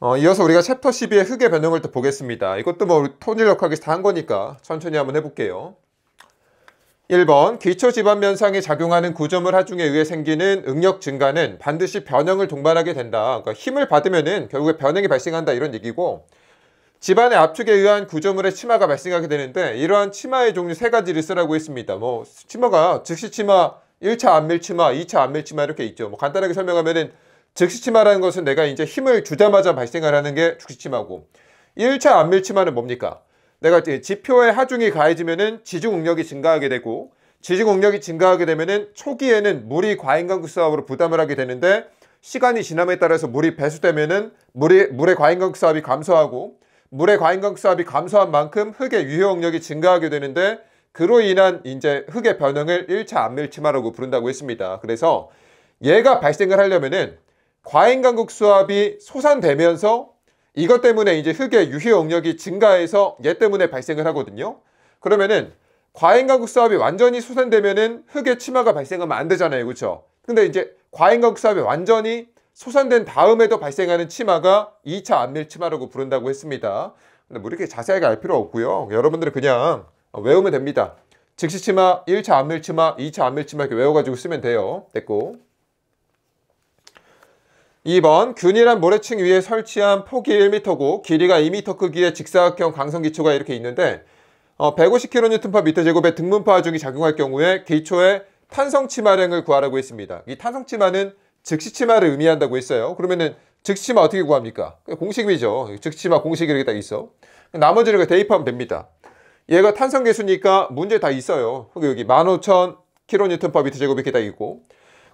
이어서 우리가 챕터 12의 흙의 변형을 또 보겠습니다. 이것도 뭐 통일역학에서 다 한 거니까 천천히 한번 해볼게요. 1번 기초 지반 면상에 작용하는 구조물 하중에 의해 생기는 응력 증가는 반드시 변형을 동반하게 된다. 그러니까 힘을 받으면은 결국에 변형이 발생한다 이런 얘기고, 지반의 압축에 의한 구조물의 치마가 발생하게 되는데 이러한 치마의 종류 세 가지를 쓰라고 했습니다. 뭐 치마가 즉시 치마, 1차 안밀 치마, 2차 안밀 치마 이렇게 있죠. 뭐 간단하게 설명하면은 즉시 치마라는 것은 내가 이제 힘을 주자마자 발생을 하는 게 즉시 치마고, 1차 안밀 치마는 뭡니까? 내가 지표의 하중이 가해지면은 지중 응력이 증가하게 되고, 지중 응력이 증가하게 되면은 초기에는 물이 과잉강국 수압으로 부담을 하게 되는데, 시간이 지남에 따라서 물이 배수되면은 물의 과잉강국 수압이 감소하고, 물의 과잉강국 수압이 감소한 만큼 흙의 유효 응력이 증가하게 되는데, 그로 인한 이제 흙의 변형을 1차 안밀 치마라고 부른다고 했습니다. 그래서 얘가 발생을 하려면은 과잉강국 수압이 솟아되면서 이것 때문에 이제 흙의 유효 응력이 증가해서 얘 때문에 발생을 하거든요. 그러면은 과잉강국 수압이 완전히 솟아되면은 흙의 치마가 발생하면 안 되잖아요, 그렇죠? 근데 이제 과잉강국 수압이 완전히 솟아된 다음에도 발생하는 치마가 2차 안밀 치마라고 부른다고 했습니다. 근데 뭐 이렇게 자세하게 알 필요 없고요. 여러분들은 그냥 외우면 됩니다. 즉시 치마, 1차 안밀 치마, 2차 안밀 치마 이렇게 외워가지고 쓰면 돼요. 됐고. 2번 균일한 모래층 위에 설치한 폭이 1m고 길이가 2m 크기의 직사각형 강성기초가 이렇게 있는데 150kNm/m제곱의 등분파 하중이 작용할 경우에 기초의 탄성치마량을 구하라고 했습니다. 이 탄성치마는 즉시치마를 의미한다고 했어요. 그러면은 즉시치마 어떻게 구합니까? 공식이죠. 즉시치마 공식이 이렇게 딱 있어. 나머지를 대입하면 됩니다. 얘가 탄성계수니까 문제 다 있어요. 여기 15,000kNm/m제곱 이렇게 딱 있고,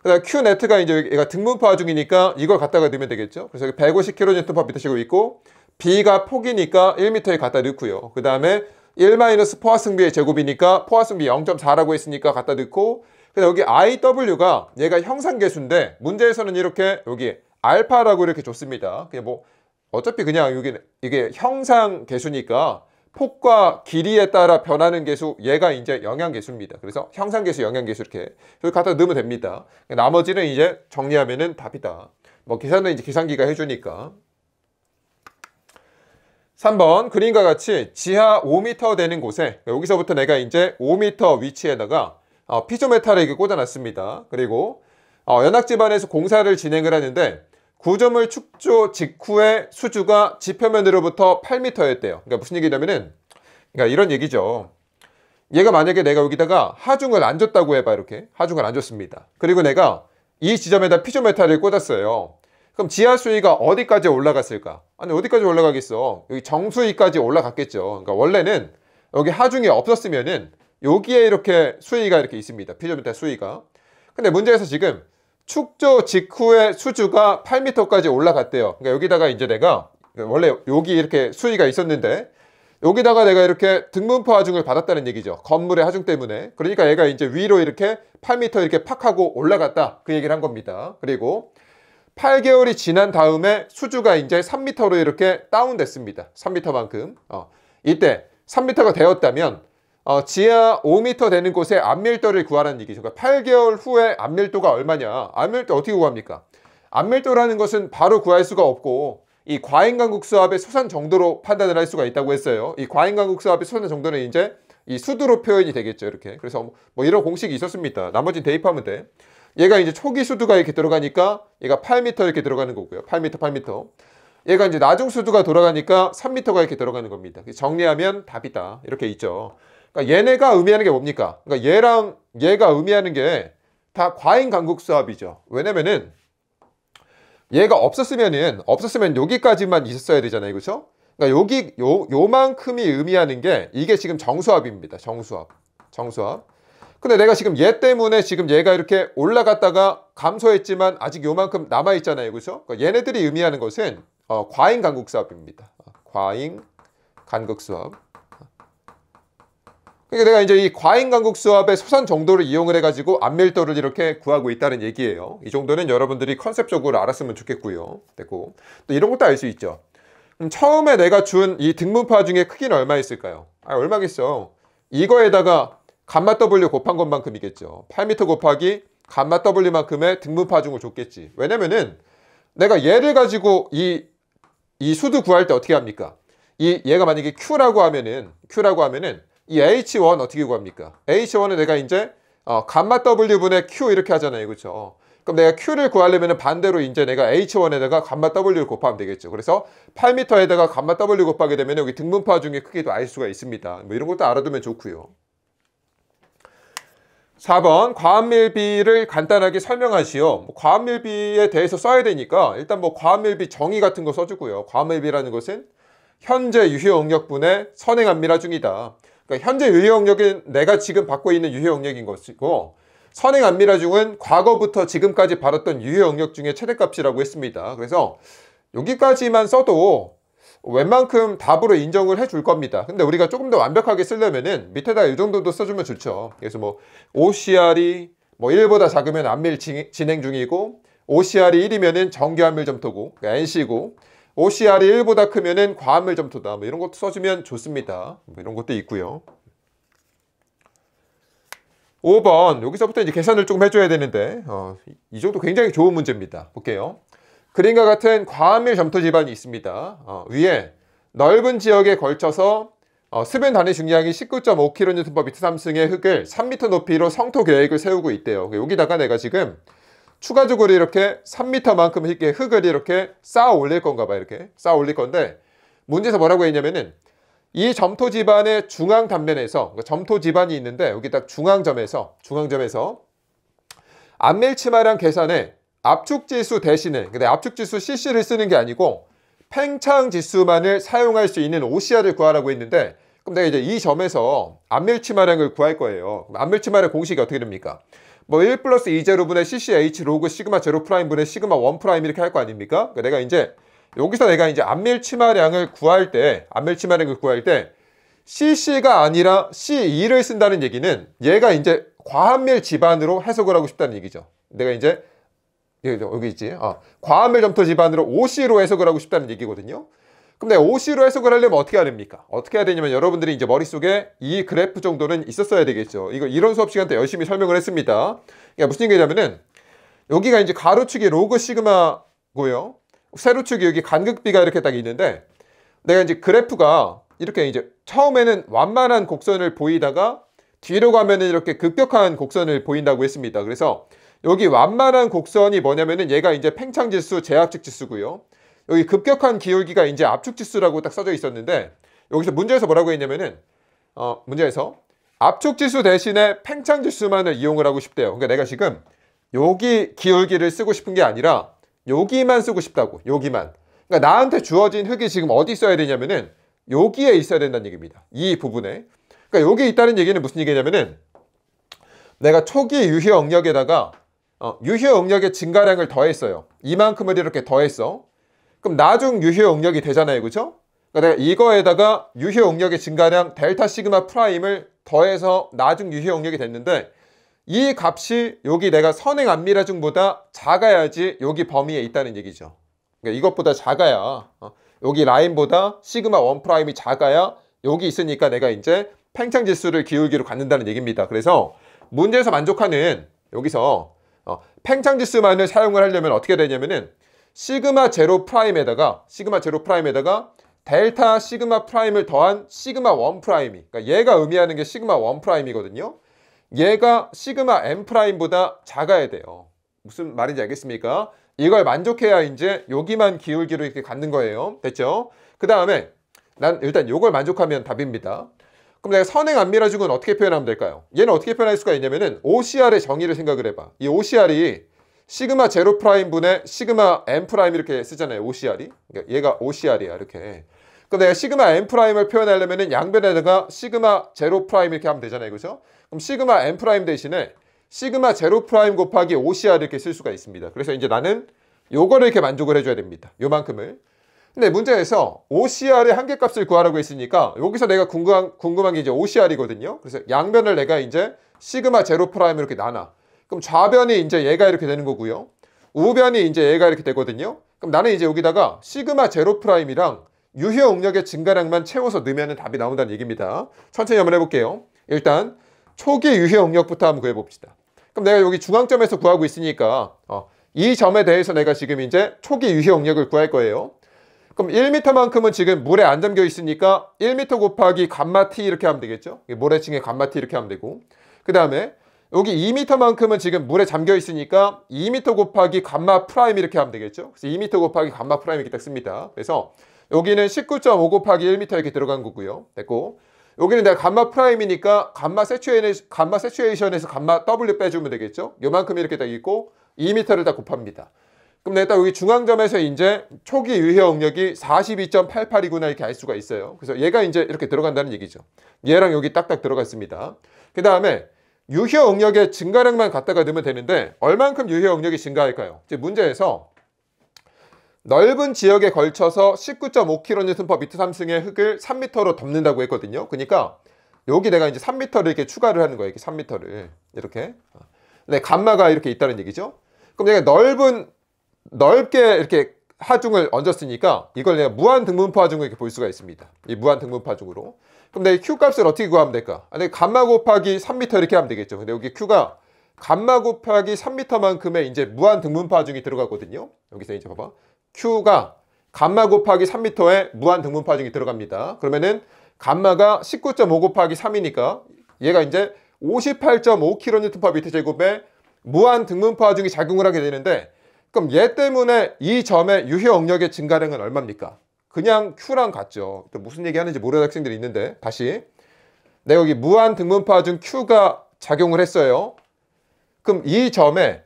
그다음 Q 네트가 이제 얘가 등분파 하중이니까 이걸 갖다가 넣으면 되겠죠. 그래서 150kNm/m제곱 있고, B가 폭이니까 1m에 갖다 넣고요. 그 다음에 1- 포화승비의 제곱이니까 포화승비 0.4라고 했으니까 갖다 넣고, 그다음 여기 IW가 얘가 형상계수인데 문제에서는 이렇게 여기 알파라고 이렇게 줬습니다. 그냥 뭐 어차피 그냥 여기 이게 형상계수니까 폭과 길이에 따라 변하는 계수, 얘가 이제 영향계수입니다. 그래서 형상계수, 영향계수 이렇게 갖다 넣으면 됩니다. 나머지는 이제 정리하면은 답이다. 뭐 계산은 이제 계산기가 해주니까. 3번 그림과 같이 지하 5m 되는 곳에, 여기서부터 내가 이제 5m 위치에다가 피조메탈을 이렇게 꽂아놨습니다. 그리고 연학지반에서 공사를 진행을 하는데 구조물 축조 직후에 수주가 지표면으로부터 8m였대요. 그러니까 무슨 얘기냐면은, 그러니까 이런 얘기죠. 얘가 만약에 내가 여기다가 하중을 안 줬다고 해봐. 이렇게 하중을 안 줬습니다. 그리고 내가 이 지점에다 피조메탈을 꽂았어요. 그럼 지하 수위가 어디까지 올라갔을까? 아니 어디까지 올라가겠어? 여기 정수위까지 올라갔겠죠. 그러니까 원래는 여기 하중이 없었으면은 여기에 이렇게 수위가 이렇게 있습니다. 피조메탈 수위가. 근데 문제에서 지금 축조 직후에 수주가 8m까지 올라갔대요. 그러니까 여기다가 이제 내가 원래 여기 이렇게 수위가 있었는데 여기다가 내가 이렇게 등분파 하중을 받았다는 얘기죠. 건물의 하중 때문에. 그러니까 얘가 이제 위로 이렇게 8m 이렇게 팍 하고 올라갔다. 그 얘기를 한 겁니다. 그리고 8개월이 지난 다음에 수주가 이제 3m로 이렇게 다운됐습니다. 3m만큼. 이때 3m가 되었다면 지하 5m 되는 곳에 안밀도를 구하라는 얘기죠. 그러니까 8개월 후에 안밀도가 얼마냐? 안밀도 어떻게 구합니까? 안밀도라는 것은 바로 구할 수가 없고 이 과잉강국 수압의 솟한 정도로 판단을 할 수가 있다고 했어요. 이 과잉강국 수압의 솟한 정도는 이제 이 수두로 표현이 되겠죠. 이렇게. 그래서 뭐 이런 공식이 있었습니다. 나머지는 대입하면 돼. 얘가 이제 초기 수두가 이렇게 들어가니까 얘가 8m 이렇게 들어가는 거고요. 8m. 얘가 이제 나중 수두가 돌아가니까 3m가 이렇게 들어가는 겁니다. 정리하면 답이다. 이렇게 있죠. 그러니까 얘네가 의미하는 게 뭡니까? 그러니까 얘랑 얘가 의미하는 게 다 과잉 강국 수압이죠. 왜냐면은 얘가 없었으면 여기까지만 있었어야 되잖아요. 그렇죠? 그러니까 여기 요만큼이 의미하는 게 이게 지금 정수압입니다. 정수압. 근데 내가 지금 얘 때문에 지금 얘가 이렇게 올라갔다가 감소했지만 아직 요만큼 남아 있잖아요. 그렇죠? 그러니까 얘네들이 의미하는 것은 과잉 강국 수압입니다. 과잉 간극 수압. 그러니까 내가 이제 이 과잉 강국 수압의 솟한 정도를 이용을 해가지고 안밀도를 이렇게 구하고 있다는 얘기예요. 이 정도는 여러분들이 컨셉적으로 알았으면 좋겠고요. 됐고 또 이런 것도 알 수 있죠. 그럼 처음에 내가 준 이 등분파 중에 크기는 얼마였을까요? 얼마겠어? 이거에다가 감마 W 곱한 것만큼이겠죠. 8m 곱하기 감마 W만큼의 등분파 중을 줬겠지. 왜냐면은 내가 얘를 가지고 이 이 수도 구할 때 어떻게 합니까? 얘가 만약에 Q라고 하면은 이 H1 어떻게 구합니까? H1은 내가 이제 감마 W분의 Q 이렇게 하잖아요. 그렇죠? 그럼 내가 Q를 구하려면 반대로 이제 내가 H1에다가 감마 W를 곱하면 되겠죠. 그래서 8m에다가 감마 W 곱하게 되면 여기 등분파 중에 크기도 알 수가 있습니다. 뭐 이런 것도 알아두면 좋고요. 4번 과합밀비를 간단하게 설명하시오. 과합밀비에 대해서 써야 되니까 일단 과합밀비 정의 같은 거 써주고요. 과합밀비라는 것은 현재 유효응력분의 선행안밀하중이다. 그러니까 현재 유효응력은 내가 지금 받고 있는 유효응력인 것이고 선행안밀하중은 과거부터 지금까지 받았던 유효응력 중에 최대값이라고 했습니다. 그래서 여기까지만 써도 웬만큼 답으로 인정을 해줄 겁니다. 근데 우리가 조금 더 완벽하게 쓰려면은 밑에다 이 정도도 써주면 좋죠. 그래서 OCR이 1보다 작으면 안밀 진행 중이고 OCR이 1이면은 정규 안밀 점토고 그러니까 NC고 OCR이 1보다 크면은 과안밀 점토다. 이런 것도 써주면 좋습니다. 이런 것도 있고요. 5번 여기서부터 이제 계산을 조금 해줘야 되는데 이 정도 굉장히 좋은 문제입니다. 볼게요. 그림과 같은 과안밀 점토 지반이 있습니다. 위에 넓은 지역에 걸쳐서 습연 단위 중량이 19.5kN/m3승의 흙을 3m 높이로 성토 계획을 세우고 있대요. 여기다가 내가 지금 추가적으로 이렇게 3m만큼 흙을 이렇게 쌓아 올릴 건가 봐. 이렇게 쌓아 올릴 건데 문제에서 뭐라고 했냐면은 이 점토 지반의 중앙 단면에서 점토 지반이 있는데 여기 딱 중앙점에서 안밀 치마량 계산에 압축지수 대신에 근데 압축지수 CC를 쓰는 게 아니고 팽창지수만을 사용할 수 있는 OCR을 구하라고 했는데 그럼 내가 이제 이 점에서 안밀 치마량을 구할 거예요. 안밀 치마량 공식이 어떻게 됩니까? 1 플러스 2제로분의 CCH 로그 시그마 제로 프라임분의 시그마 1 프라임 이렇게 할 거 아닙니까? 그러니까 내가 이제 여기서 내가 이제 안밀 치마량을 구할 때 CC가 아니라 C2를 쓴다는 얘기는 얘가 이제 과안밀 지반으로 해석을 하고 싶다는 얘기죠. 내가 이제 여기 있지. 과안밀 점토 지반으로 OC로 해석을 하고 싶다는 얘기거든요. 그럼 내가 OC로 해석을 하려면 어떻게 해야 됩니까? 어떻게 해야 되냐면 여러분들이 이제 머릿속에 이 그래프 정도는 있었어야 되겠죠. 이런 수업 시간 때 열심히 설명을 했습니다. 그러니까 무슨 얘기냐면은 여기가 이제 가로축이 로그 시그마고요. 세로축이 여기 간극비가 이렇게 딱 있는데 내가 이제 그래프가 이렇게 이제 처음에는 완만한 곡선을 보이다가 뒤로 가면은 이렇게 급격한 곡선을 보인다고 했습니다. 그래서 여기 완만한 곡선이 뭐냐면은 얘가 이제 팽창지수, 제압축지수고요. 여기 급격한 기울기가 이제 압축지수라고 딱 써져 있었는데 여기서 문제에서 뭐라고 했냐면은 문제에서 압축지수 대신에 팽창지수만을 이용을 하고 싶대요. 그러니까 내가 지금 여기 기울기를 쓰고 싶은 게 아니라 여기만 쓰고 싶다고. 여기만. 그러니까 나한테 주어진 흙이 지금 어디 있어야 되냐면은 여기에 있어야 된다는 얘기입니다. 이 부분에. 그러니까 여기 있다는 얘기는 무슨 얘기냐면은 내가 초기 유효 응력에다가 유효 응력의 증가량을 더했어요. 이만큼을 이렇게 더했어. 그럼 나중 유효 응력이 되잖아요. 그죠? 그러니까 내가 이거에다가 유효 응력의 증가량 델타 시그마 프라임을 더해서 나중 유효 응력이 됐는데 이 값이 여기 내가 선행 안밀하중보다 작아야지 여기 범위에 있다는 얘기죠. 그러니까 이것보다 작아야 여기 라인보다 시그마 1 프라임이 작아야 여기 있으니까 내가 이제 팽창지수를 기울기로 갖는다는 얘기입니다. 그래서 문제에서 만족하는 여기서 팽창지수만을 사용을 하려면 어떻게 되냐면은 시그마 제로 프라임에다가 델타 시그마 프라임을 더한 시그마 1 프라임이 그러니까 얘가 의미하는 게 시그마 1 프라임이거든요. 얘가 시그마 n 프라임보다 작아야 돼요. 무슨 말인지 알겠습니까? 이걸 만족해야 이제 여기만 기울기로 이렇게 갖는 거예요. 됐죠? 그 다음에 난 일단 이걸 만족하면 답입니다. 그럼 내가 선행 안밀하중은 어떻게 표현하면 될까요? 얘는 어떻게 표현할 수가 있냐면은 OCR의 정의를 생각을 해봐. 이 OCR이 시그마 제로 프라임 분의 시그마 n 프라임 이렇게 쓰잖아요. OCR이. 그러니까 얘가 OCR이야. 이렇게. 그럼 내가 시그마 n 프라임을 표현하려면은 양변에다가 시그마 제로 프라임 이렇게 하면 되잖아요. 그죠? 그럼 시그마 n 프라임 대신에 시그마 제로 프라임 곱하기 OCR 이렇게 쓸 수가 있습니다. 그래서 이제 나는 요거를 이렇게 만족을 해줘야 됩니다. 요만큼을. 근데 문제에서 OCR의 한계값을 구하라고 했으니까 여기서 내가 궁금한 게 이제 OCR이거든요. 그래서 양변을 내가 이제 시그마 제로 프라임 이렇게 나눠. 그럼 좌변이 이제 얘가 이렇게 되는 거고요. 우변이 이제 얘가 이렇게 되거든요. 그럼 나는 이제 여기다가 시그마 제로 프라임이랑 유효 응력의 증가량만 채워서 넣으면 답이 나온다는 얘기입니다. 천천히 한번 해볼게요. 일단 초기 유효 응력부터 한번 구해봅시다. 그럼 내가 여기 중앙점에서 구하고 있으니까 이 점에 대해서 내가 지금 이제 초기 유효 응력을 구할 거예요. 그럼 1m만큼은 지금 물에 안 잠겨 있으니까 1m 곱하기 감마 t 이렇게 하면 되겠죠. 모래층의 감마 t 이렇게 하면 되고, 그 다음에 여기 2m만큼은 지금 물에 잠겨 있으니까 2m 곱하기 감마 프라임 이렇게 하면 되겠죠. 그래서 2m 곱하기 감마 프라임 이렇게 딱 씁니다. 그래서 여기는 19.5 곱하기 1m 이렇게 들어간 거고요. 됐고, 여기는 내가 감마 프라임이니까 감마 세츄에이션에서 감마 W 빼주면 되겠죠. 요만큼 이렇게 딱 있고 2m를 딱 곱합니다. 그럼 내가 여기 중앙점에서 이제 초기 유효 응력이 42.88이구나 이렇게 알 수가 있어요. 그래서 얘가 이제 이렇게 들어간다는 얘기죠. 얘랑 여기 딱딱 들어갔습니다. 그 다음에 유효 응력의 증가량만 갖다가 넣으면 되는데 얼만큼 유효 응력이 증가할까요? 이제 문제에서 넓은 지역에 걸쳐서 19.5kN/m3승의 흙을 3m로 덮는다고 했거든요. 그러니까 여기 내가 이제 3m를 이렇게 추가를 하는 거예요. 이렇게 3m를 이렇게. 네, 감마가 이렇게 있다는 얘기죠. 그럼 내가 넓게 이렇게 하중을 얹었으니까 이걸 내가 무한 등분포 하중으로 이렇게 볼 수가 있습니다. 이 무한 등분포 하중으로. 그럼 내가 Q 값을 어떻게 구하면 될까? 내가 감마 곱하기 3m 이렇게 하면 되겠죠. 근데 여기 Q가 감마 곱하기 3m만큼의 이제 무한 등분포 하중이 들어가거든요. 여기서 이제 봐봐. Q가 감마 곱하기 3m의 무한 등분포 하중이 들어갑니다. 그러면은 감마가 19.5 곱하기 3이니까 얘가 이제 58.5kN/m 제곱에 무한 등분포 하중이 작용을 하게 되는데, 그럼 얘 때문에 이 점의 유효 응력의 증가량은 얼마입니까? 그냥 Q랑 같죠. 또 무슨 얘기 하는지 모르는 학생들이 있는데, 다시 내가 여기 무한 등분포 하중 Q가 작용을 했어요. 그럼 이 점의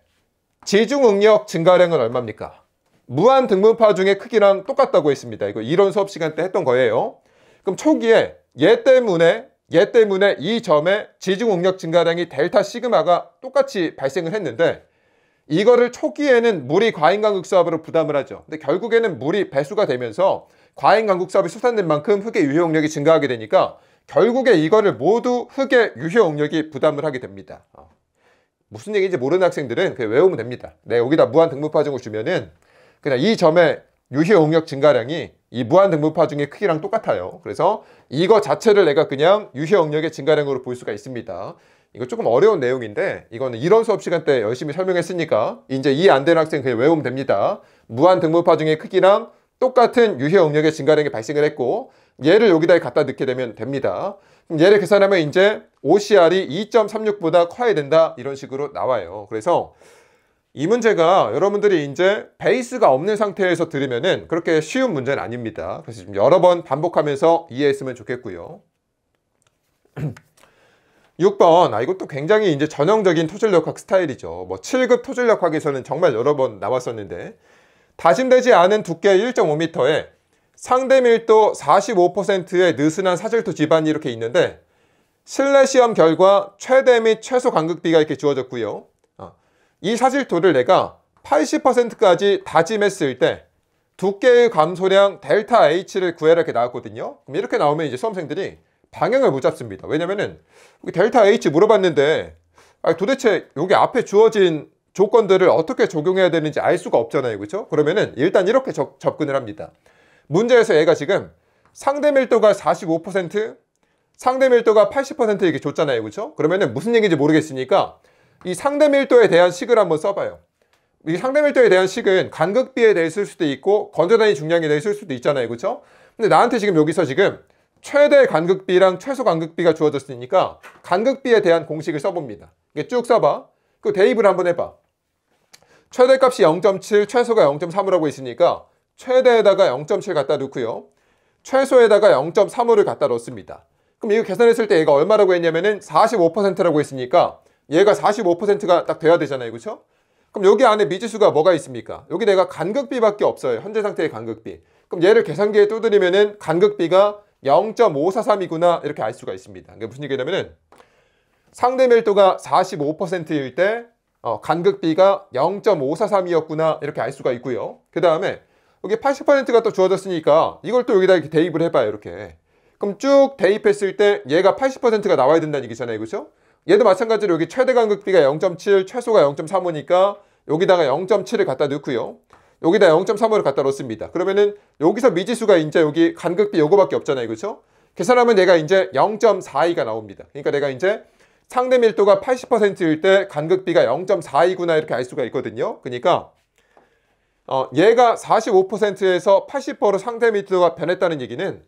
지중 응력 증가량은 얼마입니까? 무한 등분포 하중의 크기랑 똑같다고 했습니다. 이거 이론 수업 시간 때 했던 거예요. 그럼 초기에 얘 때문에 이 점의 지중 응력 증가량이 델타 시그마가 똑같이 발생을 했는데, 이거를 초기에는 물이 과잉강극수압으로 부담을 하죠. 근데 결국에는 물이 배수가 되면서 과잉강극수압이 수산된 만큼 흙의 유효 응력이 증가하게 되니까 결국에 이거를 모두 흙의 유효 응력이 부담을 하게 됩니다. 무슨 얘기인지 모르는 학생들은 그냥 외우면 됩니다. 내가 여기다 무한 등분포 하중을 주면은 그냥 이 점의 유효 응력 증가량이 이 무한 등분포 하중의 크기랑 똑같아요. 그래서 이거 자체를 내가 그냥 유효 응력의 증가량으로 볼 수가 있습니다. 이거 조금 어려운 내용인데 이거는 이론 수업 시간 때 열심히 설명했으니까 이제 이해 안 되는 학생 그냥 외우면 됩니다. 무한 등분포 하중의 크기랑 똑같은 유효 응력의 증가량이 발생을 했고 얘를 여기다 갖다 넣게 되면 됩니다. 그럼 얘를 계산하면 이제 OCR이 2.36보다 커야 된다 이런 식으로 나와요. 그래서 이 문제가 여러분들이 이제 베이스가 없는 상태에서 들으면은 그렇게 쉬운 문제는 아닙니다. 그래서 좀 여러 번 반복하면서 이해했으면 좋겠고요. 6번, 이것도 굉장히 이제 전형적인 토질력학 스타일이죠. 뭐 7급 토질력학에서는 정말 여러 번 나왔었는데, 다짐되지 않은 두께 1.5m에 상대 밀도 45%의 느슨한 사질토 지반이 이렇게 있는데, 실내 시험 결과 최대 및 최소 간극비가 이렇게 주어졌고요. 이 사질토를 내가 80%까지 다짐했을 때 두께의 감소량 델타 H를 구해라 이렇게 나왔거든요. 그럼 이렇게 나오면 이제 수험생들이 방향을 못 잡습니다. 왜냐면은 여기 델타 H 물어봤는데 도대체 여기 앞에 주어진 조건들을 어떻게 적용해야 되는지 알 수가 없잖아요. 그렇죠? 그러면은 일단 이렇게 접근을 합니다. 문제에서 얘가 지금 상대 밀도가 45%, 상대 밀도가 80% 이렇게 줬잖아요. 그렇죠? 그러면은 무슨 얘기인지 모르겠으니까 이 상대 밀도에 대한 식을 한번 써봐요. 이 상대 밀도에 대한 식은 간극비에 대해 쓸 수도 있고 건조단위 중량에 대해 쓸 수도 있잖아요. 그렇죠? 근데 나한테 지금 여기서 지금 최대 간극비랑 최소 간극비가 주어졌으니까 간극비에 대한 공식을 써봅니다. 이게 쭉 써봐. 그 대입을 한번 해봐. 최대값이 0.7, 최소가 0.35라고 있으니까 최대에다가 0.7 갖다 넣고요. 최소에다가 0.35를 갖다 넣습니다. 그럼 이거 계산했을 때 얘가 얼마라고 했냐면은 45%라고 했으니까 얘가 45%가 딱 돼야 되잖아요. 그렇죠? 그럼 여기 안에 미지수가 뭐가 있습니까? 여기 내가 간극비밖에 없어요. 현재 상태의 간극비. 그럼 얘를 계산기에 두드리면은 간극비가 0.543이구나 이렇게 알 수가 있습니다. 이게 무슨 얘기냐면은 상대 밀도가 45%일 때 간극비가 0.543이었구나 이렇게 알 수가 있고요. 그 다음에 여기 80%가 또 주어졌으니까 이걸 또 여기다 이렇게 대입을 해봐요. 이렇게. 그럼 쭉 대입했을 때 얘가 80%가 나와야 된다는 얘기잖아요. 그렇죠? 얘도 마찬가지로 여기 최대 간극비가 0.7, 최소가 0.35니까 여기다가 0.7을 갖다 넣고요. 여기다 0.35를 갖다 넣습니다. 그러면은 여기서 미지수가 이제 여기 간극비 요거밖에 없잖아요. 그렇죠? 계산하면 얘가 이제 0.42가 나옵니다. 그러니까 내가 이제 상대 밀도가 80%일 때 간극비가 0.42구나 이렇게 알 수가 있거든요. 그러니까 얘가 45%에서 80% 상대 밀도가 변했다는 얘기는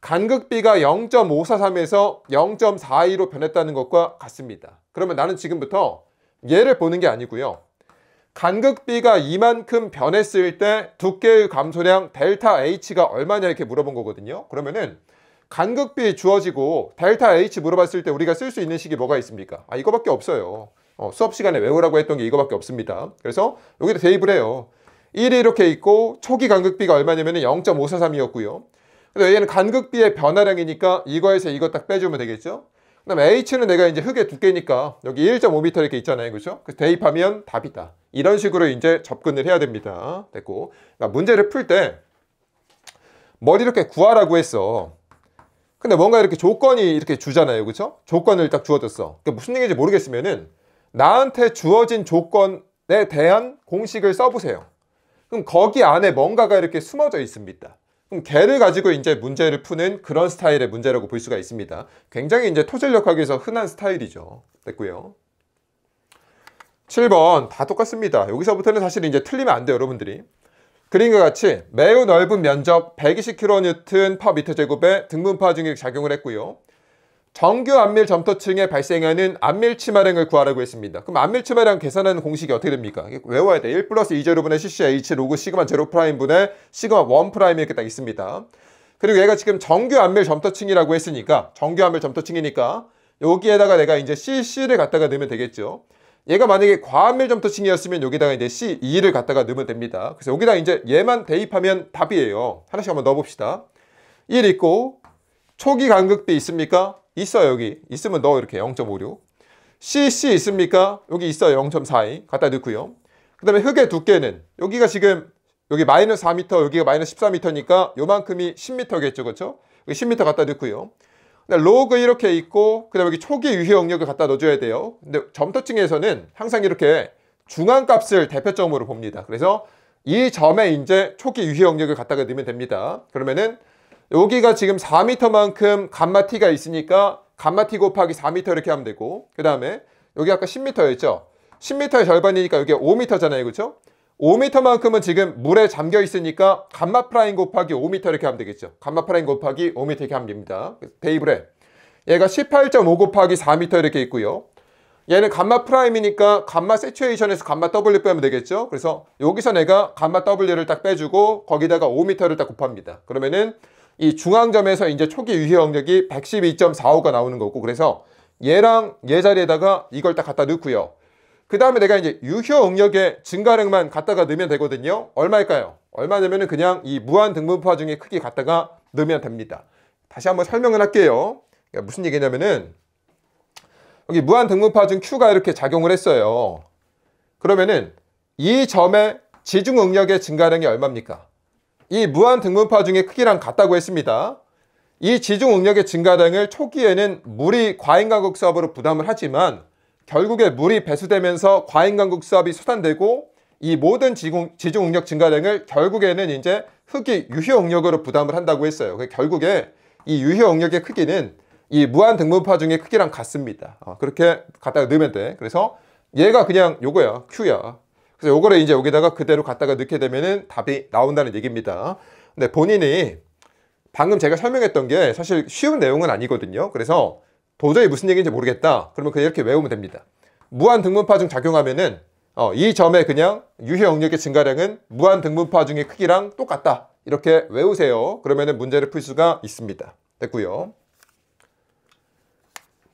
간극비가 0.543에서 0.42로 변했다는 것과 같습니다. 그러면 나는 지금부터 얘를 보는 게 아니고요. 간극비가 이만큼 변했을 때 두께의 감소량 델타 H가 얼마냐 이렇게 물어본 거거든요. 그러면은 간극비 주어지고 델타 H 물어봤을 때 우리가 쓸 수 있는 식이 뭐가 있습니까? 이거밖에 없어요. 수업 시간에 외우라고 했던 게 이거밖에 없습니다. 그래서 여기다 대입을 해요. 1이 이렇게 있고 초기 간극비가 얼마냐면 0.543이었고요. 근데 얘는 간극비의 변화량이니까 이거에서 이거 딱 빼주면 되겠죠. 그 다음에 H는 내가 이제 흙의 두께니까 여기 1.5m 이렇게 있잖아요. 그렇죠? 그래서 대입하면 답이다. 이런 식으로 이제 접근을 해야 됩니다. 됐고. 그러니까 문제를 풀 때 뭘 이렇게 구하라고 했어. 근데 뭔가 이렇게 조건이 이렇게 주잖아요. 그렇죠? 조건을 딱 주어졌어. 그러니까 무슨 얘기인지 모르겠으면은 나한테 주어진 조건에 대한 공식을 써보세요. 그럼 거기 안에 뭔가가 이렇게 숨어져 있습니다. 그럼 걔를 가지고 이제 문제를 푸는 그런 스타일의 문제라고 볼 수가 있습니다. 굉장히 이제 토질력학에서 흔한 스타일이죠. 됐고요. 7번 다 똑같습니다. 여기서부터는 사실 이제 틀리면 안 돼요, 여러분들이. 그림과 같이 매우 넓은 면적 120kN/m제곱의 등분파 중에 작용을 했고요. 정규 안밀 점토층에 발생하는 안밀 치마량을 구하라고 했습니다. 그럼 안밀 치마량 계산하는 공식이 어떻게 됩니까? 외워야 돼. 1 플러스 2제곱분의 CCH 로그 시그마 0 프라임분의 시그마 1 프라임 이렇게 딱 있습니다. 그리고 얘가 지금 정규 안밀 점토층이라고 했으니까 정규 안밀 점토층이니까 여기에다가 내가 이제 CC를 갖다가 넣으면 되겠죠. 얘가 만약에 과안밀 점토층이었으면 여기다가 이제 C2를 갖다가 넣으면 됩니다. 그래서 여기다 이제 얘만 대입하면 답이에요. 하나씩 한번 넣어봅시다. 1 있고 초기 간극비 있습니까? 있어요. 여기 있으면 넣어. 이렇게 0.56. CC 있습니까? 여기 있어요. 0.42 갖다 넣고요. 그 다음에 흙의 두께는 여기가 지금 여기 마이너스 4m 여기가 마이너스 14m니까 요만큼이 10m겠죠. 그렇죠? 여기 10m 갖다 넣고요. 로그 이렇게 있고 그 다음에 여기 초기 유효 영역을 갖다 넣어줘야 돼요. 근데 점토층에서는 항상 이렇게 중앙값을 대표점으로 봅니다. 그래서 이 점에 이제 초기 유효 영역을 갖다가 넣으면 됩니다. 그러면은 여기가 지금 4m만큼 감마 t가 있으니까 감마 t 곱하기 4m 이렇게 하면 되고, 그 다음에 여기 아까 10m였죠. 10m의 절반이니까 여기 5m잖아요. 그렇죠? 5m만큼은 지금 물에 잠겨 있으니까 감마 프라임 곱하기 5m 이렇게 하면 되겠죠. 감마 프라임 곱하기 5m 이렇게 하면 됩니다. 대입을 해. 얘가 18.5 곱하기 4m 이렇게 있고요. 얘는 감마 프라임이니까 감마 세츄에이션에서 감마 W 빼면 되겠죠. 그래서 여기서 내가 감마 W를 딱 빼주고 거기다가 5m를 딱 곱합니다. 그러면은 이 중앙점에서 이제 초기 유효 영역이 112.45가 나오는 거고, 그래서 얘랑 얘 자리에다가 이걸 딱 갖다 넣고요. 그 다음에 내가 이제 유효 응력의 증가량만 갖다가 넣으면 되거든요. 얼마일까요? 얼마냐면은 그냥 이 무한 등분파 중에 크기 갖다가 넣으면 됩니다. 다시 한번 설명을 할게요. 그러니까 무슨 얘기냐면은 여기 무한 등분파 중 Q가 이렇게 작용을 했어요. 그러면은 이 점의 지중 응력의 증가량이 얼마입니까? 이 무한 등분파 중에 크기랑 같다고 했습니다. 이 지중 응력의 증가량을 초기에는 물이 과잉간극 수압으로 부담을 하지만 결국에 물이 배수되면서 과잉간극 수압이 솟아되고 이 모든 지중 응력 증가량을 결국에는 이제 흙이 유효 응력으로 부담을 한다고 했어요. 결국에 이 유효 응력의 크기는 이 무한 등분파 중의 크기랑 같습니다. 그렇게 갖다가 넣으면 돼. 그래서 얘가 그냥 요거야. Q야. 그래서 요거를 이제 여기다가 그대로 갖다가 넣게 되면은 답이 나온다는 얘기입니다. 근데 본인이 방금 제가 설명했던 게 사실 쉬운 내용은 아니거든요. 그래서 도저히 무슨 얘기인지 모르겠다. 그러면 그냥 이렇게 외우면 됩니다. 무한 등분파 중 작용하면은 이 점의 그냥 유효 응력의 증가량은 무한 등분파 중의 크기랑 똑같다. 이렇게 외우세요. 그러면은 문제를 풀 수가 있습니다. 됐고요.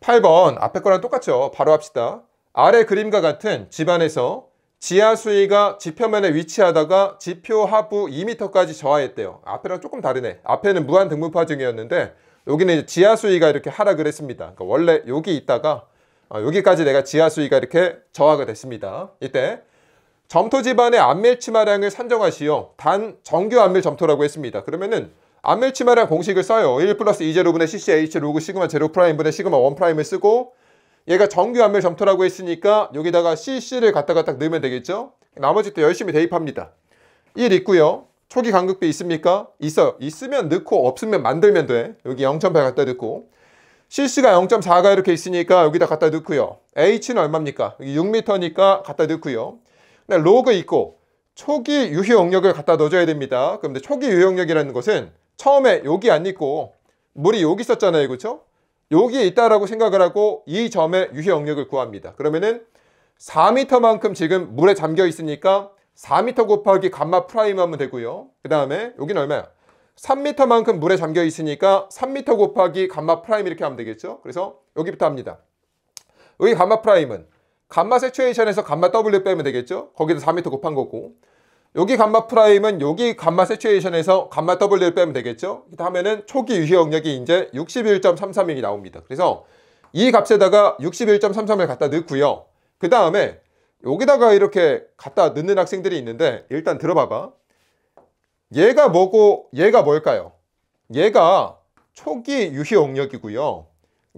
8번 앞에 거랑 똑같죠. 바로 합시다. 아래 그림과 같은 집안에서 지하 수위가 지표면에 위치하다가 지표 하부 2m까지 저하했대요. 앞에랑 조금 다르네. 앞에는 무한 등분파 중이었는데 여기는 이제 지하 수위가 이렇게 하락을 했습니다. 그러니까 원래 여기 있다가 여기까지 내가 지하 수위가 이렇게 저하가 됐습니다. 이때 점토 집안의 안밀 치마량을 산정하시오. 단 정규 안밀 점토라고 했습니다. 그러면은 안밀 치마량 공식을 써요. 1 플러스 2제곱분의 CCH 로그 시그마 0 프라임분의 시그마 1 프라임을 쓰고, 얘가 정규 안밀 점토라고 했으니까 여기다가 CC를 갖다가 딱 넣으면 되겠죠. 나머지 또 열심히 대입합니다. 1 있고요. 초기 간극비 있습니까? 있어요. 있으면 넣고 없으면 만들면 돼. 여기 0.8 갖다 넣고, CC가 0.4가 이렇게 있으니까 여기다 갖다 넣고요. H는 얼마입니까? 여기 6m니까 갖다 넣고요. 로그 있고 초기 유효 영역을 갖다 넣어줘야 됩니다. 그럼 초기 유효 영역이라는 것은 처음에 여기 안 있고 물이 여기 있었잖아요. 그렇죠? 여기에 있다라고 생각을 하고 이 점의 유효 영역을 구합니다. 그러면은 4m만큼 지금 물에 잠겨 있으니까 4m 곱하기 감마 프라임 하면 되고요. 그 다음에 여기는 얼마야? 3m만큼 물에 잠겨 있으니까 3m 곱하기 감마 프라임 이렇게 하면 되겠죠. 그래서 여기부터 합니다. 여기 감마 프라임은 감마 세츄에이션에서 감마 W 빼면 되겠죠. 거기도 4m 곱한 거고, 여기 감마 프라임은 여기 감마 세츄에이션에서 감마 W를 빼면 되겠죠. 이렇게 하면은 초기 유효 영역이 이제 61.336이 나옵니다. 그래서 이 값에다가 61.33을 갖다 넣고요. 그 다음에 여기다가 이렇게 갖다 넣는 학생들이 있는데, 일단 들어봐봐. 얘가 뭐고 얘가 뭘까요? 얘가 초기 유효 영역이고요.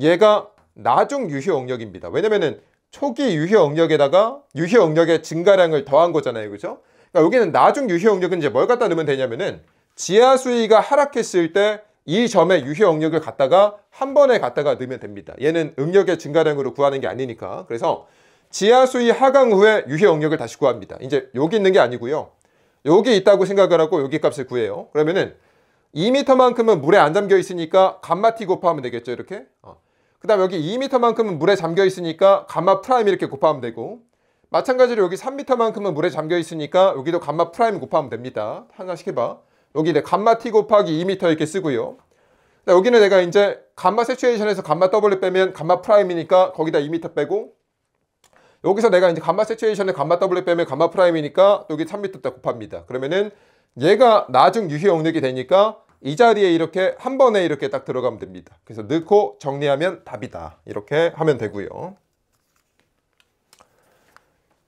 얘가 나중 유효 영역입니다. 왜냐면은 초기 유효 영역에다가 유효 영역의 증가량을 더한 거잖아요. 그죠? 그러니까 여기는 나중 유효 영역은 이제 뭘 갖다 넣으면 되냐면은 지하 수위가 하락했을 때 이 점의 유효 영역을 갖다가 한 번에 갖다가 넣으면 됩니다. 얘는 응력의 증가량으로 구하는 게 아니니까. 그래서 지하 수위 하강 후에 유효 영역을 다시 구합니다. 이제 여기 있는 게 아니고요. 여기 있다고 생각을 하고 여기 값을 구해요. 그러면은 2m만큼은 물에 안 잠겨 있으니까 감마 T 곱하면 되겠죠. 이렇게. 그 다음 여기 2m만큼은 물에 잠겨 있으니까 감마 프라임 이렇게 곱하면 되고, 마찬가지로 여기 3m만큼은 물에 잠겨 있으니까 여기도 감마 프라임 곱하면 됩니다. 하나씩 해봐. 여기 내 감마 T 곱하기 2m 이렇게 쓰고요. 여기는 내가 이제 감마 세츄에이션에서 감마 W 빼면 감마 프라임이니까 거기다 2m 빼고, 여기서 내가 이제 감마 세츄에이션에 감마 W 빼면 감마 프라임이니까 여기 3m 딱 곱합니다. 그러면은 얘가 나중 유효 영역이 되니까 이 자리에 이렇게 한 번에 이렇게 딱 들어가면 됩니다. 그래서 넣고 정리하면 답이다. 이렇게 하면 되고요.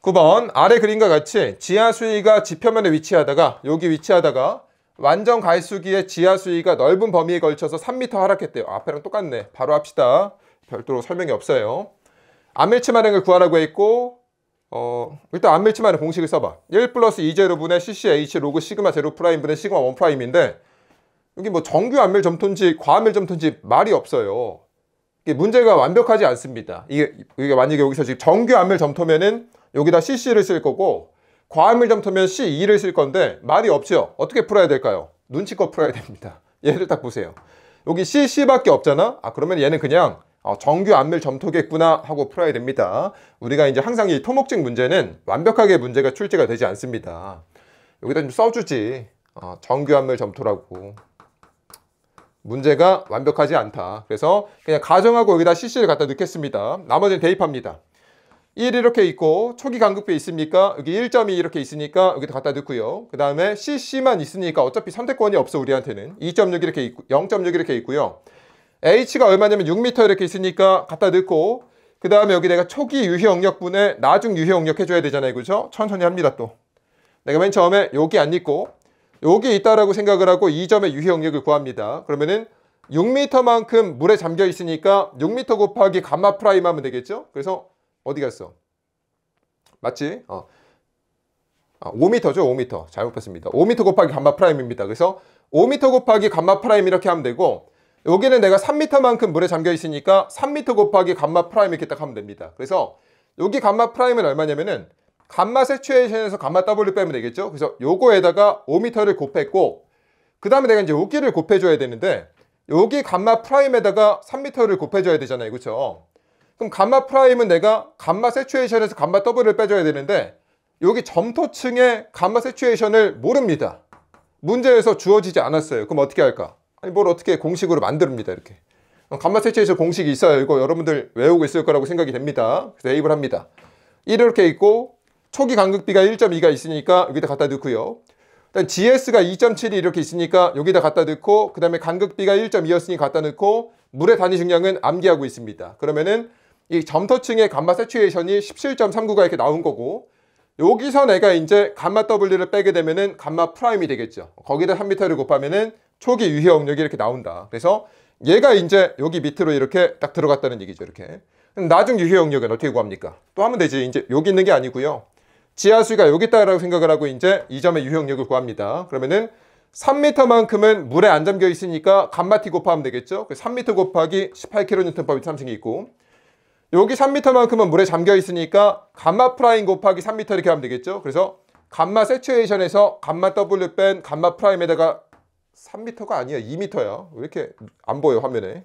9번 아래 그림과 같이 지하 수위가 지표면에 위치하다가 여기 위치하다가 완전 갈수기에 지하 수위가 넓은 범위에 걸쳐서 3m 하락했대요. 앞에랑 똑같네. 바로 합시다. 별도로 설명이 없어요. 안밀치만행을 구하라고 했고, 일단 안밀치만행 공식을 써봐. 1 플러스 2제로분의 CCH 로그 시그마 제로 프라임분의 시그마 1 프라임인데, 여기 뭐 정규 안밀 점토인지 과안밀 점토인지 말이 없어요. 이게 문제가 완벽하지 않습니다. 이게 만약에 여기서 지금 정규 안밀 점토면은 여기다 CC를 쓸 거고, 과안밀 점토면 C2를 쓸 건데 말이 없죠. 어떻게 풀어야 될까요? 눈치껏 풀어야 됩니다. 얘를 딱 보세요. 여기 CC밖에 없잖아. 그러면 얘는 그냥 정규 안밀 점토겠구나 하고 풀어야 됩니다. 우리가 이제 항상 이 토목직 문제는 완벽하게 문제가 출제가 되지 않습니다. 여기다 좀 써주지. 정규 안밀 점토라고. 문제가 완벽하지 않다. 그래서 그냥 가정하고 여기다 CC를 갖다 넣겠습니다. 나머지는 대입합니다. 1 이렇게 있고 초기 간극비 있습니까? 여기 1.2 이렇게 있으니까 여기다 갖다 넣고요. 그 다음에 CC만 있으니까 어차피 선택권이 없어 우리한테는. 2.6 이렇게 있고 0.6 이렇게 있고요. H가 얼마냐면 6m 이렇게 있으니까 갖다 넣고, 그 다음에 여기 내가 초기 유효 영역분에 나중 유효 영역 해줘야 되잖아요. 그죠? 천천히 합니다. 또 내가 맨 처음에 여기 안 있고 여기 있다라고 생각을 하고 이 점의 유효 영역을 구합니다. 그러면은 6m만큼 물에 잠겨 있으니까 6m 곱하기 감마 프라임 하면 되겠죠? 그래서 어디 갔어? 맞지? 5m죠. 5m. 잘못 봤습니다. 5m 곱하기 감마 프라임입니다. 그래서 5m 곱하기 감마 프라임 이렇게 하면 되고, 여기는 내가 3m만큼 물에 잠겨 있으니까 3m 곱하기 감마 프라임 이렇게 딱 하면 됩니다. 그래서 여기 감마 프라임은 얼마냐면은 감마 세츄에이션에서 감마 W 빼면 되겠죠. 그래서 요거에다가 5m를 곱했고, 그 다음에 내가 이제 여기를 곱해줘야 되는데 여기 감마 프라임에다가 3m를 곱해줘야 되잖아요. 그렇죠? 그럼 감마 프라임은 내가 감마 세츄에이션에서 감마 W를 빼줘야 되는데 여기 점토층의 감마 세츄에이션을 모릅니다. 문제에서 주어지지 않았어요. 그럼 어떻게 할까? 아니 뭘 어떻게 공식으로 만듭니다. 이렇게 감마 세츄에이션 공식이 있어요. 이거 여러분들 외우고 있을 거라고 생각이 됩니다. 그래서 대입을 합니다. 1 이렇게 있고 초기 간극비가 1.2가 있으니까 여기다 갖다 넣고요. 일단 GS가 2.7이 이렇게 있으니까 여기다 갖다 넣고, 그 다음에 간극비가 1.2였으니 갖다 넣고, 물의 단위 증량은 암기하고 있습니다. 그러면은 이 점토층의 감마 세츄에이션이 17.39가 이렇게 나온 거고, 여기서 내가 이제 감마 W를 빼게 되면은 감마 프라임이 되겠죠. 거기다 3m를 곱하면은 초기 유효 영역이 이렇게 나온다. 그래서 얘가 이제 여기 밑으로 이렇게 딱 들어갔다는 얘기죠. 이렇게. 그럼 나중 유효 영역은 어떻게 구합니까? 또 하면 되지. 이제 여기 있는 게 아니고요. 지하수위가 여기 있다라고 생각을 하고 이제 이 점의 유효 영역을 구합니다. 그러면은 3m만큼은 물에 안 잠겨 있으니까 감마 T 곱하면 되겠죠. 3m 곱하기 18kN법이 탐승이 있고, 여기 3m만큼은 물에 잠겨 있으니까 감마 프라임 곱하기 3m 이렇게 하면 되겠죠. 그래서 감마 세츄에이션에서 감마 W 뺀 감마 프라임에다가 3m가 아니야 2m야. 왜 이렇게 안 보여 화면에.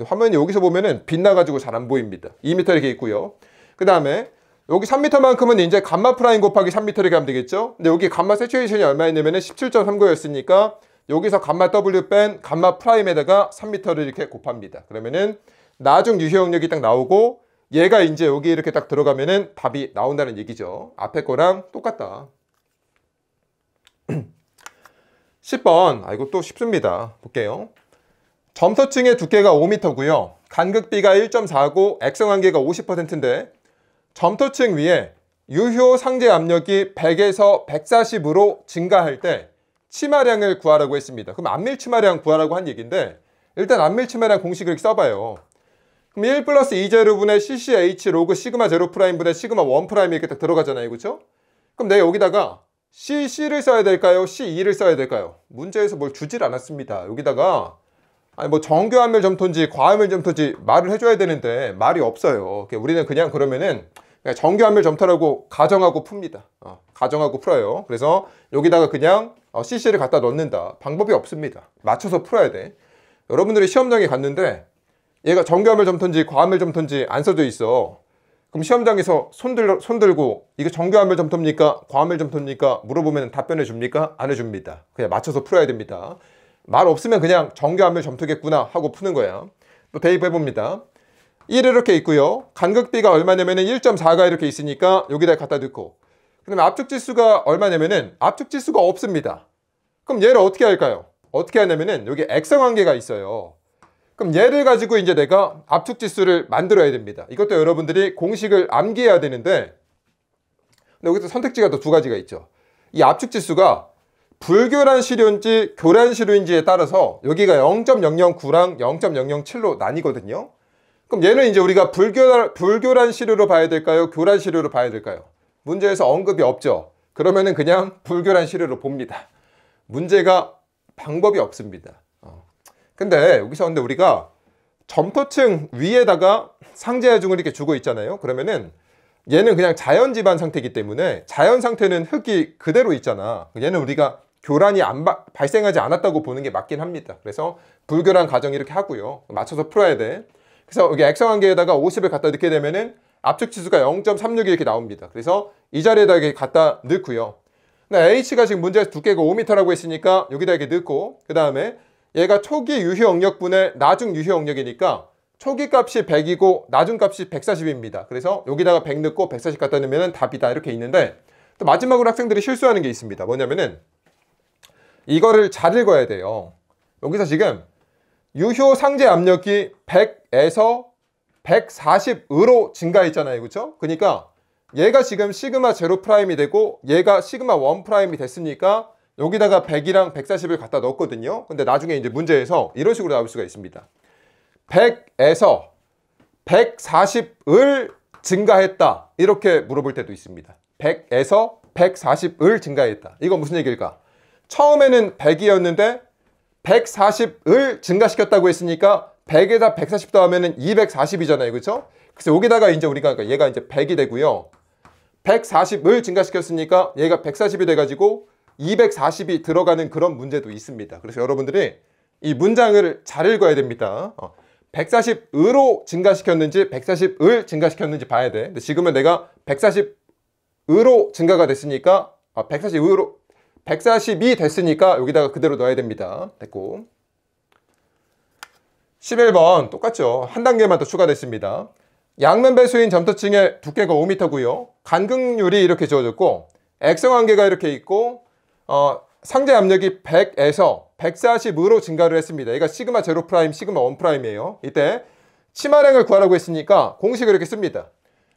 화면이 여기서 보면은 빛나가지고 잘 안 보입니다. 2m 이렇게 있고요. 그 다음에 여기 3m만큼은 이제 감마 프라임 곱하기 3m 이렇게 하면 되겠죠. 근데 여기 감마 세츄에이션이 얼마였냐면은 17.39였으니까 여기서 감마 W 뺀 감마 프라임에다가 3m를 이렇게 곱합니다. 그러면은 나중 유효역력이 딱 나오고 얘가 이제 여기 이렇게 딱 들어가면은 답이 나온다는 얘기죠. 앞에 거랑 똑같다. 10번. 아, 이거 또 쉽습니다. 볼게요. 점토층의 두께가 5m고요. 간극비가 1.4고 액성한계가 50%인데 점토층 위에 유효 상제 압력이 100에서 140으로 증가할 때 치마량을 구하라고 했습니다. 그럼 안밀 치마량 구하라고 한 얘기인데 일단 안밀 치마량 공식을 써봐요. 그럼 1 플러스 2제로분의 CCH 로그 시그마 제로 프라임분의 시그마 1 프라임이 이렇게 딱 들어가잖아요. 그렇죠? 그럼 내가 여기다가 CC를 써야 될까요? C2를 써야 될까요? 문제에서 뭘 주질 않았습니다. 여기다가 아니 뭐 정교함을 점토인지 과함을 점토인지 말을 해줘야 되는데 말이 없어요. 우리는 그냥 그러면은 그냥 정교함을 점토라고 가정하고 풉니다. 가정하고 풀어요. 그래서 여기다가 그냥 CC를 갖다 넣는다. 방법이 없습니다. 맞춰서 풀어야 돼. 여러분들이 시험장에 갔는데 얘가 정교함을 점토인지 과함을 점토인지 안 써져 있어. 그럼 시험장에서 손 들고 이게 정교함을 점토입니까? 과함을 점토입니까? 물어보면 답변해 줍니까? 안 해줍니다. 그냥 맞춰서 풀어야 됩니다. 말 없으면 그냥 정교함을 점토겠구나 하고 푸는 거야. 또 대입해봅니다. 1 이렇게 있고요. 간극비가 얼마냐면은 1.4가 이렇게 있으니까 여기다 갖다 넣고 그 다음에 압축지수가 얼마냐면은 압축지수가 없습니다. 그럼 얘를 어떻게 할까요? 어떻게 하냐면은 여기 액성한계가 있어요. 그럼 얘를 가지고 이제 내가 압축지수를 만들어야 됩니다. 이것도 여러분들이 공식을 암기해야 되는데 여기서 선택지가 또 두 가지가 있죠. 이 압축지수가 불교란 시료인지 교란 시료인지에 따라서 여기가 0.009랑 0.007로 나뉘거든요. 그럼 얘는 이제 우리가 불교란 시료로 봐야 될까요? 교란 시료로 봐야 될까요? 문제에서 언급이 없죠. 그러면은 그냥 불교란 시료로 봅니다. 문제가 방법이 없습니다. 근데 여기서 근데 우리가 점토층 위에다가 상제하중을 이렇게 주고 있잖아요. 그러면은 얘는 그냥 자연 지반 상태이기 때문에 자연 상태는 흙이 그대로 있잖아. 얘는 우리가 교란이 발생하지 않았다고 보는 게 맞긴 합니다. 그래서 불교란 가정 이렇게 하고요. 맞춰서 풀어야 돼. 그래서 여기 액성한계에다가 50을 갖다 넣게 되면은 압축지수가 0.36이 이렇게 나옵니다. 그래서 이 자리에다 이렇게 갖다 넣고요. H가 지금 문제에서 두께가 5m라고 했으니까 여기다 이렇게 넣고 그 다음에 얘가 초기 유효역력분의 나중 유효역력이니까 초기 값이 100이고 나중 값이 140입니다. 그래서 여기다가 100 넣고 140 갖다 넣으면 답이다 이렇게 있는데 또 마지막으로 학생들이 실수하는 게 있습니다. 뭐냐면은 이거를 잘 읽어야 돼요. 여기서 지금 유효 상제 압력이 100에서 140으로 증가했잖아요. 그렇죠? 그러니까 얘가 지금 시그마 제로 프라임이 되고 얘가 시그마 1 프라임이 됐으니까 여기다가 100이랑 140을 갖다 넣었거든요. 근데 나중에 이제 문제에서 이런 식으로 나올 수가 있습니다. 100에서 140을 증가했다. 이렇게 물어볼 때도 있습니다. 100에서 140을 증가했다. 이거 무슨 얘기일까? 처음에는 100이었는데 140을 증가시켰다고 했으니까 100에다 140 더하면은 240이잖아요. 그렇죠? 그래서 여기다가 이제 우리가 그러니까 얘가 이제 100이 되고요. 140을 증가시켰으니까 얘가 140이 돼 가지고 240이 들어가는 그런 문제도 있습니다. 그래서 여러분들이 이 문장을 잘 읽어야 됩니다. 140으로 증가시켰는지 140을 증가시켰는지 봐야 돼. 근데 지금은 내가 140으로 증가가 됐으니까 140이 됐으니까 여기다가 그대로 넣어야 됩니다. 됐고 11번 똑같죠. 한 단계만 더 추가됐습니다. 양면 배수인 점토층의 두께가 5m고요. 간극률이 이렇게 주어졌고 액성한계가 이렇게 있고 상제 압력이 100에서 140으로 증가를 했습니다. 얘가 시그마 제로 프라임, 시그마 1 프라임이에요. 이때 치마량을 구하라고 했으니까 공식을 이렇게 씁니다.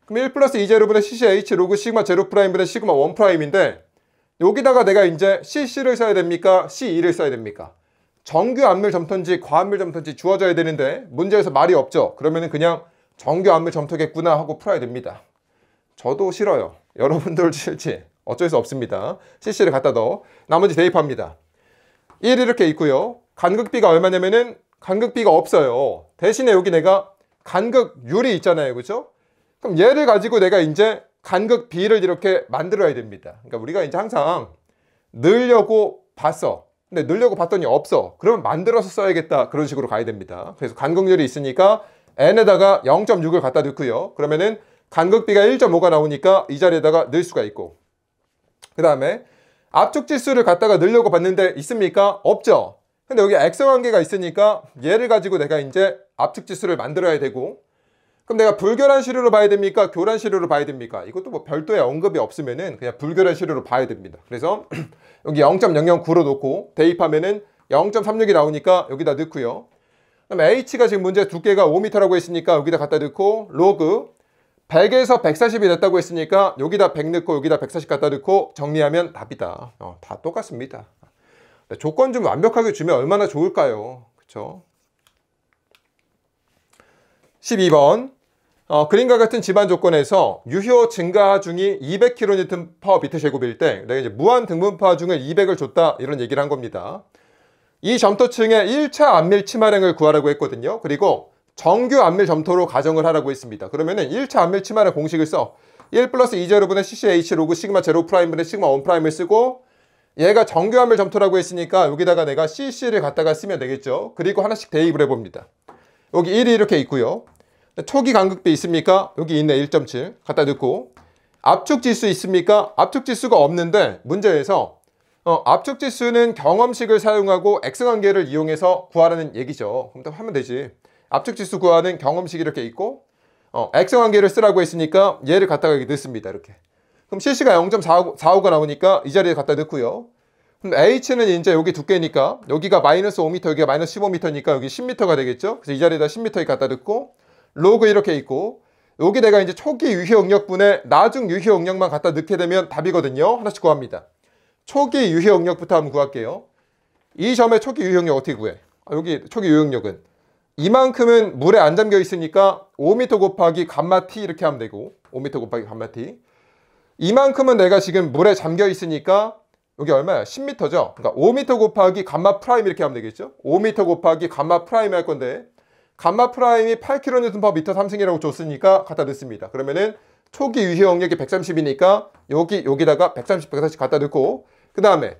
그럼 1 플러스 2제로분의 CCH 로그 시그마 제로 프라임분의 시그마 1 프라임인데 여기다가 내가 이제 CC를 써야 됩니까? C2를 써야 됩니까? 정규 암밀 점토인지 과암밀 점토인지 주어져야 되는데 문제에서 말이 없죠. 그러면은 그냥 정규 암밀 점토겠구나 하고 풀어야 됩니다. 저도 싫어요. 여러분들 싫지? 어쩔 수 없습니다. CC를 갖다 넣어 나머지 대입합니다. 1 이렇게 있고요. 간극비가 얼마냐면은 간극비가 없어요. 대신에 여기 내가 간극률이 있잖아요. 그렇죠? 그럼 얘를 가지고 내가 이제 간극 B를 이렇게 만들어야 됩니다. 그러니까 우리가 이제 항상 넣으려고 봤어. 근데 넣으려고 봤더니 없어. 그러면 만들어서 써야겠다. 그런 식으로 가야 됩니다. 그래서 간극률이 있으니까 n에다가 0.6을 갖다 넣고요. 그러면은 간극 B가 1.5가 나오니까 이 자리에다가 넣을 수가 있고, 그 다음에 압축 지수를 갖다가 넣으려고 봤는데 있습니까? 없죠. 근데 여기 X관계가 있으니까 얘를 가지고 내가 이제 압축 지수를 만들어야 되고, 그럼 내가 불교란 시료로 봐야 됩니까? 교란 시료로 봐야 됩니까? 이것도 뭐 별도의 언급이 없으면은 그냥 불교란 시료로 봐야 됩니다. 그래서 여기 0.009로 놓고 대입하면은 0.36이 나오니까 여기다 넣고요. 그다음에 H가 지금 문제 두께가 5m라고 했으니까 여기다 갖다 넣고, 로그 100에서 140이 됐다고 했으니까 여기다 100 넣고 여기다 140 갖다 넣고 정리하면 답이다. 다 똑같습니다. 조건 좀 완벽하게 주면 얼마나 좋을까요? 그쵸? 12번. 그림과 같은 집안 조건에서 유효 증가 하중이 200kN/m 제곱일 때 내가 이제 무한 등분파 하중을 200을 줬다, 이런 얘기를 한 겁니다. 이 점토층의 1차 안밀 치마량을 구하라고 했거든요. 그리고 정규 안밀 점토로 가정을 하라고 했습니다. 그러면은 1차 안밀 치마량 공식을 써. 1 플러스 2제로분의 CCH 로그 시그마 제로 프라임분의 시그마 1 프라임을 쓰고, 얘가 정규 안밀 점토라고 했으니까 여기다가 내가 CC를 갖다가 쓰면 되겠죠. 그리고 하나씩 대입을 해봅니다. 여기 1이 이렇게 있고요. 초기 간극비 있습니까? 여기 있네. 1.7 갖다 넣고, 압축지수 있습니까? 압축지수가 없는데 문제에서 압축지수는 경험식을 사용하고 X관계를 이용해서 구하라는 얘기죠. 그럼 하면 되지. 압축지수 구하는 경험식이 이렇게 있고, X관계를 쓰라고 했으니까 얘를 갖다가 여기 넣습니다. 이렇게. 그럼 CC가 0.45가 나오니까 이 자리에 갖다 넣고요. 그럼 H는 이제 여기 두께니까 여기가 마이너스 5m, 여기가 마이너스 15m니까 여기 10m가 되겠죠. 그래서 이 자리에다 10m 갖다 넣고, 로그 이렇게 있고, 여기 내가 이제 초기 유효 응력분에 나중 유효 응력만 갖다 넣게 되면 답이거든요. 하나씩 구합니다. 초기 유효 응력부터 한번 구할게요. 이 점의 초기 유효 응력 어떻게 구해? 여기 초기 유효 응력은 이만큼은 물에 안 잠겨 있으니까 5m 곱하기 감마 t 이렇게 하면 되고, 5m 곱하기 감마 t. 이만큼은 내가 지금 물에 잠겨 있으니까 여기 얼마야? 10m죠. 그러니까 5m 곱하기 감마 프라임 이렇게 하면 되겠죠. 5m 곱하기 감마 프라임 할 건데, 감마 프라임이 8kN/m 3승이라고 줬으니까 갖다 넣습니다. 그러면은 초기 유효 응력이 130이니까 여기다가 130, 140 갖다 넣고, 그 다음에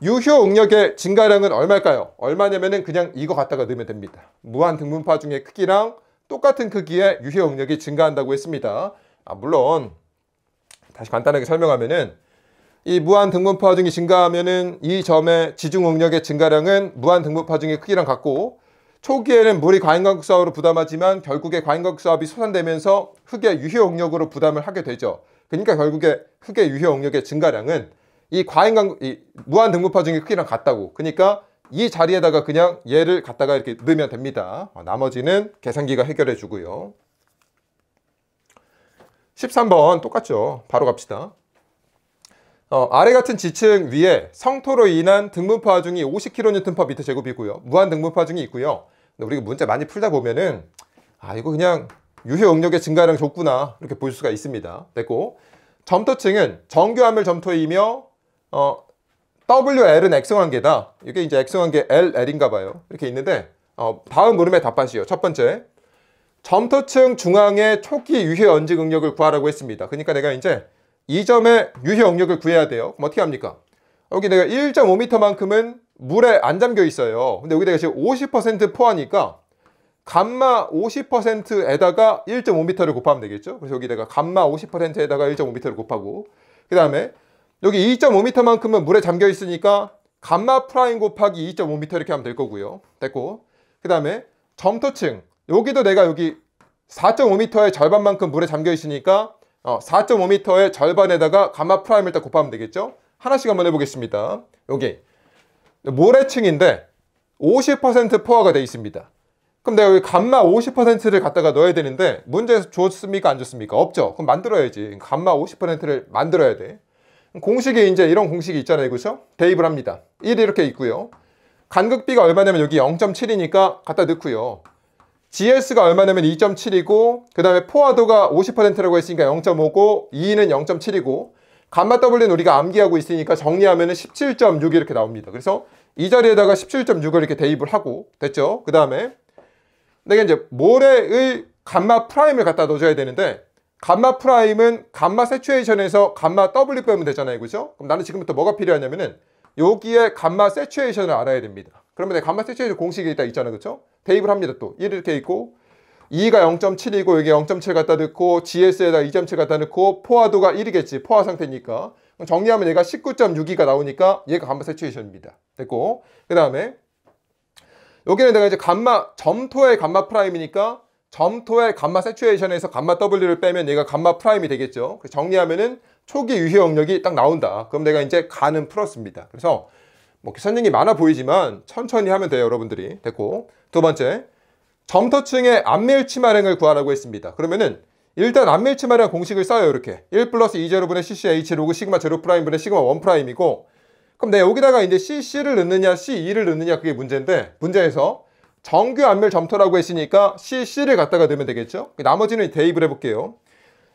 유효 응력의 증가량은 얼마일까요? 얼마냐면은 그냥 이거 갖다가 넣으면 됩니다. 무한 등분파 중의 크기랑 똑같은 크기의 유효 응력이 증가한다고 했습니다. 물론 다시 간단하게 설명하면은 이 무한 등분파 중이 증가하면은 이 점의 지중 응력의 증가량은 무한 등분파 중의 크기랑 같고, 초기에는 물이 과잉간극 수압으로 부담하지만 결국에 과잉간극 수압이 솟아내면서 흙의 유효 응력으로 부담을 하게 되죠. 그러니까 결국에 흙의 유효 응력의 증가량은 이 무한 등분파 중의 크기랑 같다고. 그러니까 이 자리에다가 그냥 얘를 갖다가 이렇게 넣으면 됩니다. 나머지는 계산기가 해결해 주고요. 13번 똑같죠. 바로 갑시다. 아래 같은 지층 위에 성토로 인한 등분파 하중이 50kN/m 제곱이고요. 무한 등분파 하중이 있고요. 근데 우리가 문제 많이 풀다 보면은 이거 그냥 유효 응력의 증가량 줬구나, 이렇게 볼 수가 있습니다. 됐고, 점토층은 정규 안밀 점토이며 WL은 X관계다. 이게 이제 X관계 LL인가 봐요. 이렇게 있는데 다음 물음의 답밭이요. 첫 번째, 점토층 중앙의 초기 유효 언직 응력을 구하라고 했습니다. 그러니까 내가 이제 이 점의 유효 응력을 구해야 돼요. 그럼 어떻게 합니까? 여기 내가 1.5m만큼은 물에 안 잠겨 있어요. 근데 여기 내가 지금 50% 포하니까 감마 50%에다가 1.5m를 곱하면 되겠죠. 그래서 여기 내가 감마 50%에다가 1.5m를 곱하고, 그 다음에 여기 2.5m만큼은 물에 잠겨 있으니까 감마 프라임 곱하기 2.5m 이렇게 하면 될 거고요. 됐고, 그 다음에 점토층, 여기도 내가 여기 4.5m의 절반만큼 물에 잠겨 있으니까 4.5m의 절반에다가 감마 프라임을 딱 곱하면 되겠죠. 하나씩 한번 해보겠습니다. 여기 모래층인데 50% 포화가 되어 있습니다. 그럼 내가 여기 감마 50%를 갖다가 넣어야 되는데 문제에서 줬습니까? 안 줬습니까? 없죠. 그럼 만들어야지. 감마 50%를 만들어야 돼. 공식에 이제 이런 공식이 있잖아요. 그렇죠? 대입을 합니다. 1이 이렇게 있고요. 간극비가 얼마냐면 여기 0.7이니까 갖다 넣고요. GS가 얼마냐면 2.7이고, 그 다음에 포화도가 50%라고 했으니까 0.5고, 2는 0.7이고, 감마 W는 우리가 암기하고 있으니까 정리하면 17.6 이렇게 나옵니다. 그래서 이 자리에다가 17.6을 이렇게 대입을 하고, 됐죠? 그 다음에 내가 이제 모래의 감마 프라임을 갖다 넣어줘야 되는데, 감마 프라임은 감마 세츄에이션에서 감마 W 빼면 되잖아요. 그죠? 그럼 나는 지금부터 뭐가 필요하냐면은 여기에 감마 세츄에이션을 알아야 됩니다. 그러면 내 감마 세츄에이션 공식이 딱 있잖아. 그죠? 대입을 합니다. 또 1 이렇게 있고 2가 0.7이고 여기 0.7 갖다 넣고 GS에다 2.7 갖다 넣고 포화도가 1이겠지. 포화 상태니까. 정리하면 얘가 19.62가 나오니까 얘가 감마 세츄에이션입니다. 됐고. 그 다음에 여기는 내가 이제 감마 점토의 감마 프라임이니까 점토의 감마 세츄에이션에서 감마 W를 빼면 얘가 감마 프라임이 되겠죠. 그래서 정리하면은 초기 유효 영역이 딱 나온다. 그럼 내가 이제 간은 풀었습니다. 그래서 뭐 선생님이 많아 보이지만 천천히 하면 돼요. 여러분들이. 됐고. 두 번째, 점토층의 안밀치마량을 구하라고 했습니다. 그러면은 일단 안밀치마량 공식을 써요. 이렇게 1 플러스 2제로분의 CCH 로그 시그마 제로 프라임분의 시그마 1 프라임이고, 그럼 내가 여기다가 이제 CC를 넣느냐 C2를 넣느냐 그게 문제인데, 문제에서 정규 안밀 점토라고 했으니까 CC를 갖다가 넣으면 되겠죠. 나머지는 대입을 해볼게요.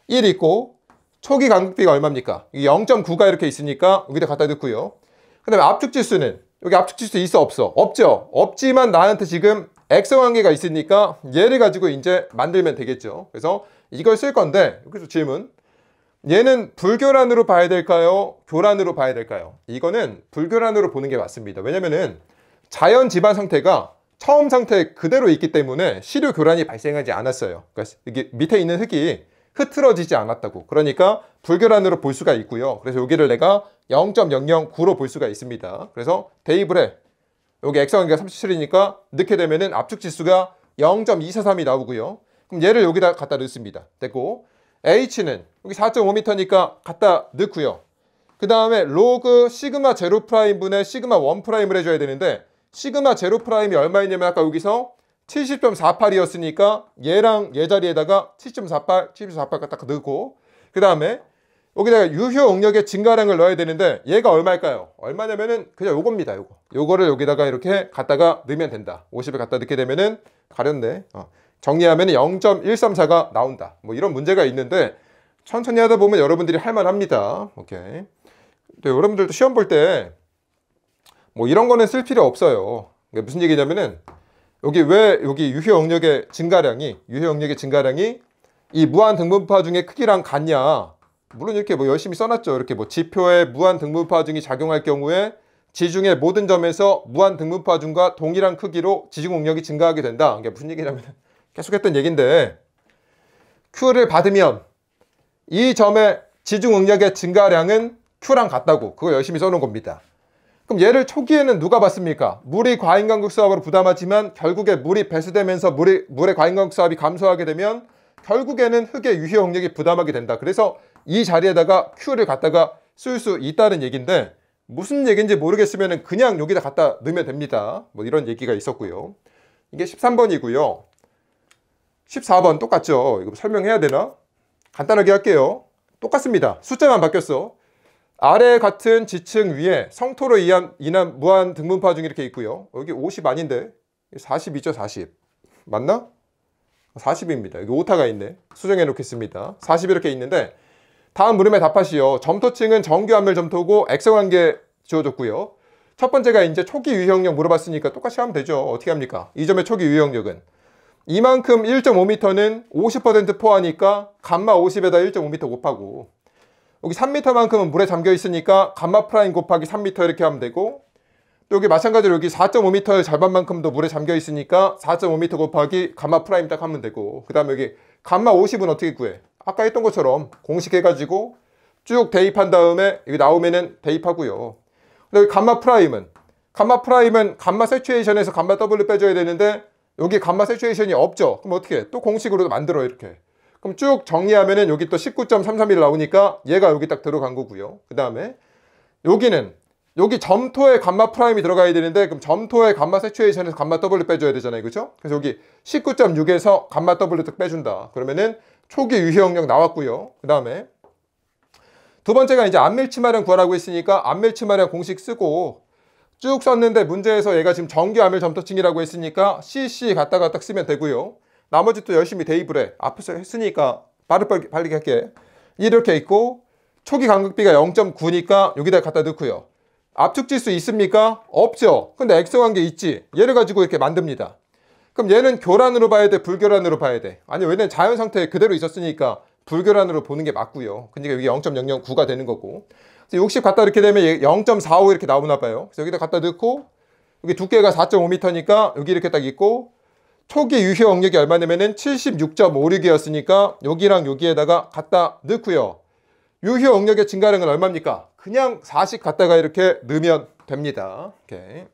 1 있고 초기 간극비가 얼마입니까? 0.9가 이렇게 있으니까 여기다 갖다 넣고요. 그 다음에 압축지수는 여기 압축지수 있어 없어? 없죠. 없지만 나한테 지금 X관계가 있으니까 얘를 가지고 이제 만들면 되겠죠. 그래서 이걸 쓸 건데 여기서 질문, 얘는 불교란으로 봐야 될까요? 교란으로 봐야 될까요? 이거는 불교란으로 보는 게 맞습니다. 왜냐면은 자연 지반 상태가 처음 상태 그대로 있기 때문에 시료 교란이 발생하지 않았어요. 그러니까 이게 밑에 있는 흙이 흐트러지지 않았다고. 그러니까 불교란으로 볼 수가 있고요. 그래서 여기를 내가 0.009로 볼 수가 있습니다. 그래서 대입을 해. 여기 X관계가 37이니까 넣게 되면은 압축 지수가 0.243이 나오고요. 그럼 얘를 여기다 갖다 넣습니다. 됐고, H는 여기 4.5m니까 갖다 넣고요. 그 다음에 로그 시그마 제로 프라임분의 시그마 1 프라임을 해줘야 되는데, 시그마 제로 프라임이 얼마였냐면 아까 여기서 70.48이었으니까 얘랑 얘 자리에다가 70.48, 70.48 딱 넣고, 그 다음에 여기다가 유효 응력의 증가량을 넣어야 되는데 얘가 얼마일까요? 얼마냐면은 그냥 요겁니다. 요거를 여기다가 이렇게 갖다가 넣으면 된다. 50을 갖다 넣게 되면은 가렸네. 정리하면 0.134가 나온다. 뭐 이런 문제가 있는데 천천히 하다 보면 여러분들이 할만합니다. 오케이. 또 여러분들도 시험 볼 때 뭐 이런 거는 쓸 필요 없어요. 무슨 얘기냐면은 여기 왜 여기 유효 응력의 증가량이 이 무한 등분파 중의 크기랑 같냐? 물론 이렇게 뭐 열심히 써놨죠. 이렇게 뭐 지표에 무한 등분파 중이 작용할 경우에 지중의 모든 점에서 무한 등분파 중과 동일한 크기로 지중 응력이 증가하게 된다. 이게 무슨 얘기냐면 계속했던 얘기인데, Q를 받으면 이 점의 지중 응력의 증가량은 Q랑 같다고. 그거 열심히 써놓은 겁니다. 그럼 얘를 초기에는 누가 받습니까? 물이 과인간극 수압으로 부담하지만 결국에 물이 배수되면서 물의 과인간극 수압이 감소하게 되면 결국에는 흙의 유효 응력이 부담하게 된다. 그래서 이 자리에다가 Q를 갖다가 쓸 수 있다는 얘기인데, 무슨 얘기인지 모르겠으면 그냥 여기다 갖다 넣으면 됩니다. 뭐 이런 얘기가 있었고요. 이게 13번이고요. 14번 똑같죠? 이거 설명해야 되나? 간단하게 할게요. 똑같습니다. 숫자만 바뀌었어. 아래 같은 지층 위에 성토로 인한 무한 등분파 중이 이렇게 있고요. 여기 50 아닌데 40이죠. 40 맞나? 40입니다. 여기 오타가 있네. 수정해 놓겠습니다. 40 이렇게 있는데, 다음 물음에 답하시오. 점토층은 정규 안밀 점토고 X관계 주어졌고요. 첫 번째가 이제 초기 유효 응력 물어봤으니까 똑같이 하면 되죠. 어떻게 합니까? 이 점의 초기 유효 응력은 이만큼 1.5m는 50% 포화니까 감마 50에다 1.5m 곱하고, 여기 3m만큼은 물에 잠겨 있으니까 감마 프라임 곱하기 3m 이렇게 하면 되고, 또 여기 마찬가지로 여기 4.5m의 절반만큼도 물에 잠겨 있으니까 4.5m 곱하기 감마 프라임 딱 하면 되고, 그 다음에 여기 감마 50은 어떻게 구해? 아까 했던 것처럼 공식 해가지고 쭉 대입한 다음에 여기 나오면은 대입하고요. 근데 여기 감마 프라임은 감마 세츄에이션에서 감마 W 빼줘야 되는데 여기 감마 세츄에이션이 없죠. 그럼 어떻게 해? 또 공식으로 만들어 이렇게. 그럼 쭉 정리하면은 여기 또 19.331 나오니까 얘가 여기 딱 들어간 거고요. 그 다음에 여기 점토에 감마 프라임이 들어가야 되는데, 그럼 점토에 감마 세츄에이션에서 감마 W 빼줘야 되잖아요. 그죠? 그래서 여기 19.6에서 감마 W 딱 빼준다. 그러면은 초기 유효 응력 나왔고요. 그 다음에 두 번째가 이제 안밀치마량 구하라고 했으니까 안밀치마량 공식 쓰고 쭉 썼는데, 문제에서 얘가 지금 정규 안밀 점토층이라고 했으니까 CC 갖다가 딱 쓰면 되고요. 나머지 또 열심히 대입을 해. 앞에서 했으니까 빠르게 할게. 이렇게 있고 초기 간극비가 0.9니까 여기다 갖다 넣고요. 압축지수 있습니까? 없죠. 근데 X관계 있지. 얘를 가지고 이렇게 만듭니다. 그럼 얘는 교란으로 봐야 돼? 불교란으로 봐야 돼? 아니, 왜냐면 자연상태에 그대로 있었으니까 불교란으로 보는 게 맞고요. 그러니까 여기 0.009가 되는 거고. 60 갖다 이렇게 되면 0.45 이렇게 나오나 봐요. 그래서 여기다 갖다 넣고 여기 두께가 4.5m니까 여기 이렇게 딱 있고 초기 유효 응력이 얼마 되면은 76.56이었으니까 여기랑 여기에다가 갖다 넣고요. 유효 응력의 증가량은 얼마입니까? 그냥 40 갖다가 이렇게 넣으면 됩니다. 오케이.